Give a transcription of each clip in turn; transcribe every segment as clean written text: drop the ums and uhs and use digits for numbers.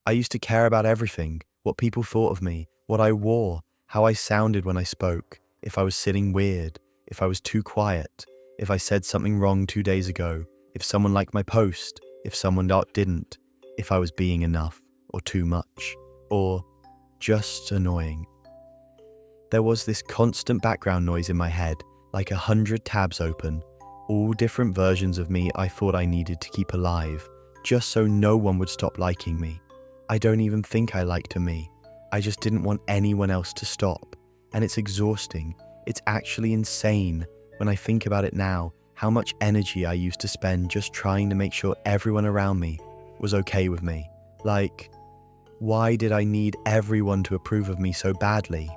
I used to care about everything, what people thought of me, what I wore, how I sounded when I spoke, if I was sitting weird, if I was too quiet, if I said something wrong 2 days ago, if someone liked my post, if someone didn't, if I was being enough, or too much, or just annoying. There was this constant background noise in my head, like 100 tabs open, all different versions of me I thought I needed to keep alive, just so no one would stop liking me. I don't even think I liked me. I just didn't want anyone else to stop. And it's exhausting. It's actually insane when I think about it now, how much energy I used to spend just trying to make sure everyone around me was okay with me. Like, why did I need everyone to approve of me so badly?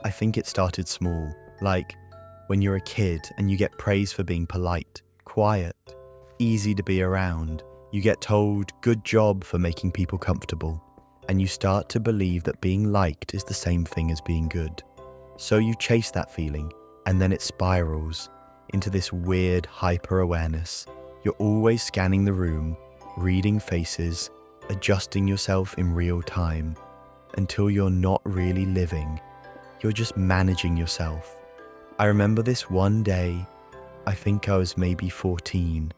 I think it started small, like when you're a kid and you get praise for being polite, quiet, easy to be around. You get told, good job for making people comfortable, and you start to believe that being liked is the same thing as being good. So you chase that feeling, and then it spirals into this weird hyper-awareness. You're always scanning the room, reading faces, adjusting yourself in real time, until you're not really living. You're just managing yourself. I remember this one day, I think I was maybe 14.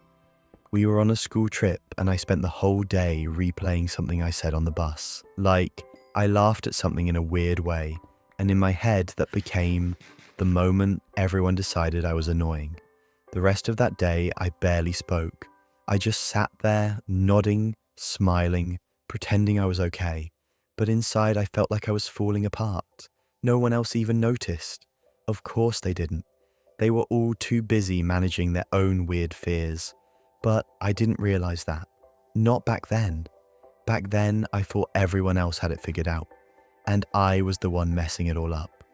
We were on a school trip and I spent the whole day replaying something I said on the bus. Like, I laughed at something in a weird way, and in my head that became the moment everyone decided I was annoying. The rest of that day, I barely spoke. I just sat there, nodding, smiling, pretending I was okay. But inside, I felt like I was falling apart. No one else even noticed. Of course they didn't. They were all too busy managing their own weird fears. But I didn't realize that. Not back then. Back then, I thought everyone else had it figured out, and I was the one messing it all up.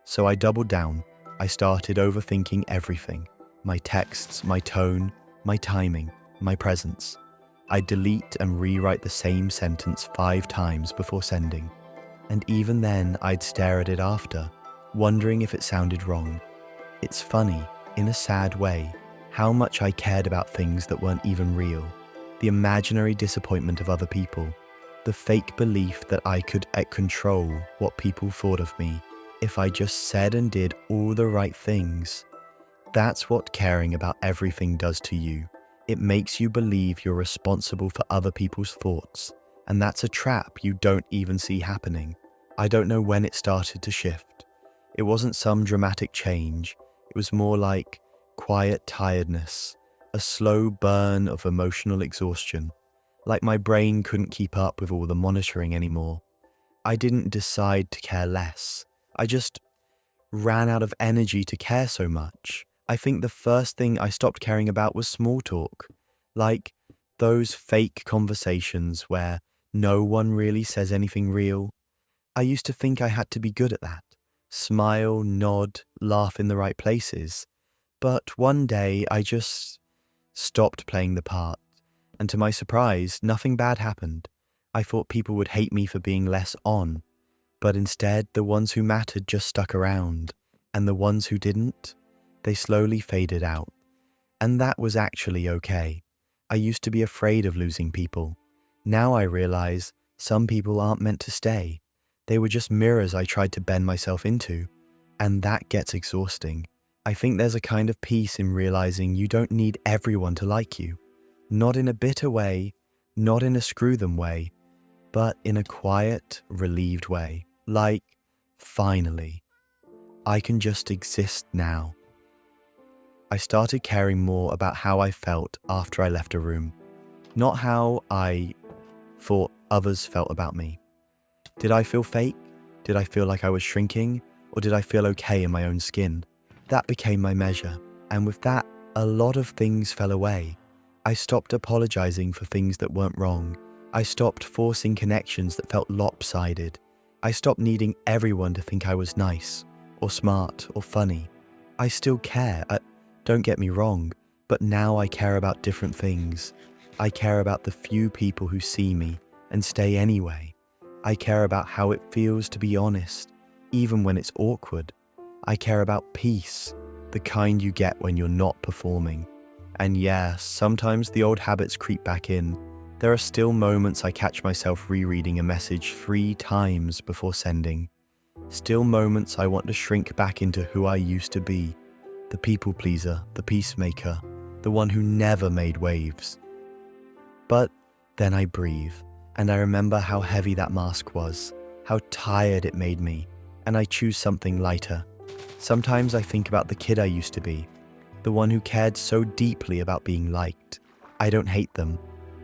So I doubled down. I started overthinking everything. My texts, my tone, my timing, my presence. I'd delete and rewrite the same sentence 5 times before sending. And even then, I'd stare at it after, wondering if it sounded wrong. It's funny, in a sad way, how much I cared about things that weren't even real. The imaginary disappointment of other people. The fake belief that I could control what people thought of me if I just said and did all the right things. That's what caring about everything does to you. It makes you believe you're responsible for other people's thoughts, and that's a trap you don't even see happening. I don't know when it started to shift. It wasn't some dramatic change. It was more like quiet tiredness, a slow burn of emotional exhaustion, like my brain couldn't keep up with all the monitoring anymore. I didn't decide to care less. I just ran out of energy to care so much. I think the first thing I stopped caring about was small talk, like those fake conversations where no one really says anything real. I used to think I had to be good at that. Smile, nod, laugh in the right places. But one day I just stopped playing the part, and to my surprise, nothing bad happened. I thought people would hate me for being less on, but instead the ones who mattered just stuck around, and the ones who didn't, they slowly faded out. And that was actually okay. I used to be afraid of losing people. Now I realize some people aren't meant to stay. They were just mirrors I tried to bend myself into, and that gets exhausting. I think there's a kind of peace in realizing you don't need everyone to like you. Not in a bitter way, not in a screw them way, but in a quiet, relieved way. Like, finally, I can just exist now. I started caring more about how I felt after I left a room, not how I thought others felt about me. Did I feel fake? Did I feel like I was shrinking? Or did I feel okay in my own skin? That became my measure, and with that, a lot of things fell away. I stopped apologizing for things that weren't wrong. I stopped forcing connections that felt lopsided. I stopped needing everyone to think I was nice, or smart, or funny. I still care, don't get me wrong, but now I care about different things. I care about the few people who see me and stay anyway. I care about how it feels to be honest, even when it's awkward. I care about peace, the kind you get when you're not performing. And yeah, sometimes the old habits creep back in, There are still moments I catch myself rereading a message 3 times before sending. Still moments I want to shrink back into who I used to be. The people pleaser, the peacemaker, the one who never made waves. But then I breathe, and I remember how heavy that mask was, how tired it made me, and I choose something lighter. Sometimes I think about the kid I used to be, the one who cared so deeply about being liked. I don't hate them.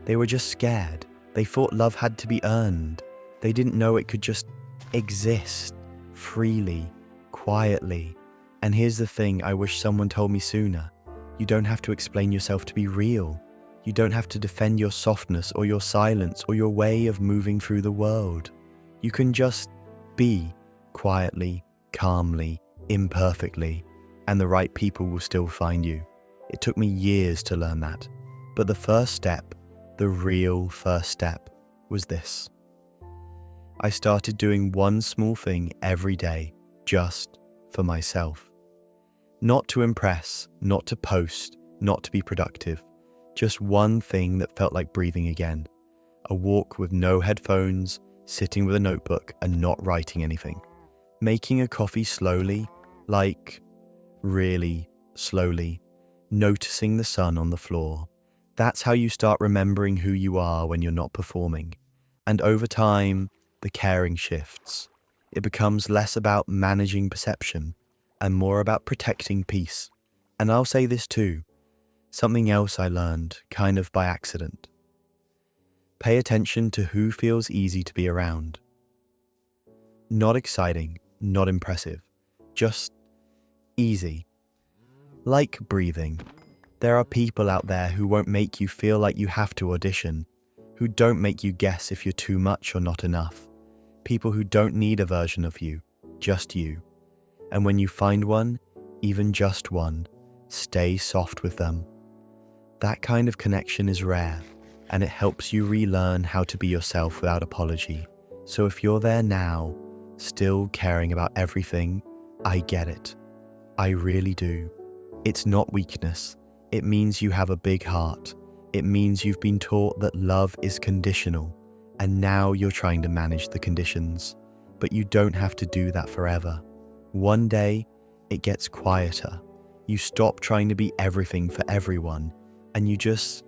They were just scared. They thought love had to be earned. They didn't know it could just exist freely, quietly. And here's the thing I wish someone told me sooner. You don't have to explain yourself to be real. You don't have to defend your softness or your silence or your way of moving through the world. You can just be quietly, calmly, imperfectly, and the right people will still find you. It took me years to learn that. But the first step, the real first step, was this. I started doing one small thing every day, just for myself. Not to impress, not to post, not to be productive. Just one thing that felt like breathing again. A walk with no headphones, sitting with a notebook and not writing anything. Making a coffee slowly, like really slowly. Noticing the sun on the floor. That's how you start remembering who you are when you're not performing. And over time, the caring shifts. It becomes less about managing perception and more about protecting peace. And I'll say this too, something else I learned, kind of by accident. Pay attention to who feels easy to be around. Not exciting, not impressive, just easy. Like breathing. There are people out there who won't make you feel like you have to audition, who don't make you guess if you're too much or not enough. People who don't need a version of you, just you. And when you find one, even just one, stay soft with them. That kind of connection is rare, and it helps you relearn how to be yourself without apology. So if you're there now, still caring about everything, I get it. I really do. It's not weakness. It means you have a big heart. It means you've been taught that love is conditional, and now you're trying to manage the conditions. But you don't have to do that forever. One day, it gets quieter. You stop trying to be everything for everyone, and you just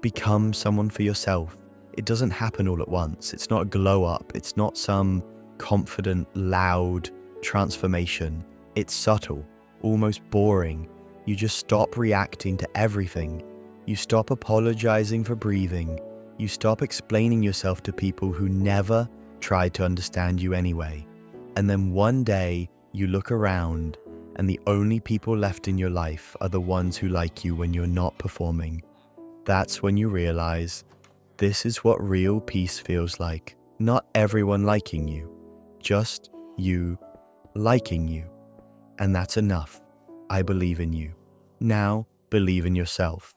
become someone for yourself. It doesn't happen all at once. It's not a glow up. It's not some confident, loud transformation. It's subtle, almost boring. You just stop reacting to everything. You stop apologizing for breathing. You stop explaining yourself to people who never tried to understand you anyway. And then one day, you look around, and the only people left in your life are the ones who like you when you're not performing. That's when you realize, this is what real peace feels like. Not everyone liking you, just you liking you. And that's enough. I believe in you. Now, believe in yourself.